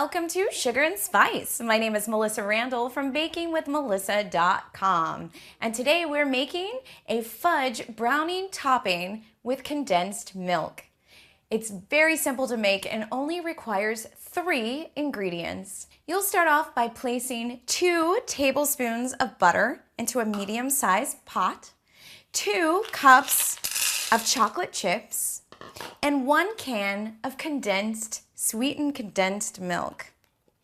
Welcome to Sugar and Spice. My name is Melissa Randall from bakingwithmelissa.com, and today we're making a fudge brownie topping with condensed milk. It's very simple to make and only requires 3 ingredients. You'll start off by placing 2 tablespoons of butter into a medium-sized pot, 2 cups of chocolate chips, and 1 can of sweetened condensed milk.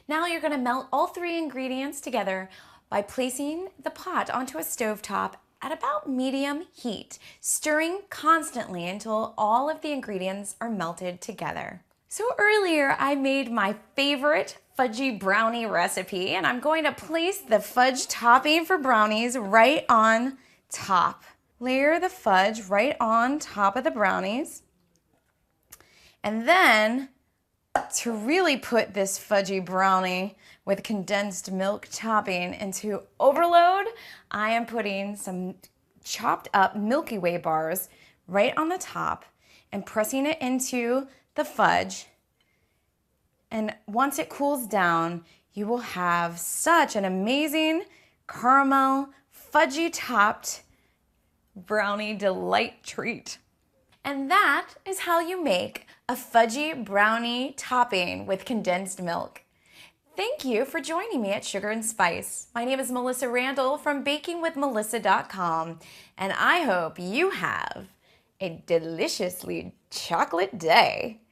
Now you're going to melt all 3 ingredients together by placing the pot onto a stovetop at about medium heat, stirring constantly until all of the ingredients are melted together. So earlier I made my favorite fudgy brownie recipe, and I'm going to place the fudge topping for brownies right on top. Layer the fudge right on top of the brownies. And then, to really put this fudgy brownie with condensed milk topping into overload, I am putting some chopped up Milky Way bars right on the top and pressing it into the fudge. And once it cools down, you will have such an amazing caramel fudgy topped brownie delight treat. And that is how you make a fudgy brownie topping with condensed milk. Thank you for joining me at Sugar and Spice. My name is Melissa Randall from bakingwithmelissa.com, and I hope you have a deliciously chocolate day.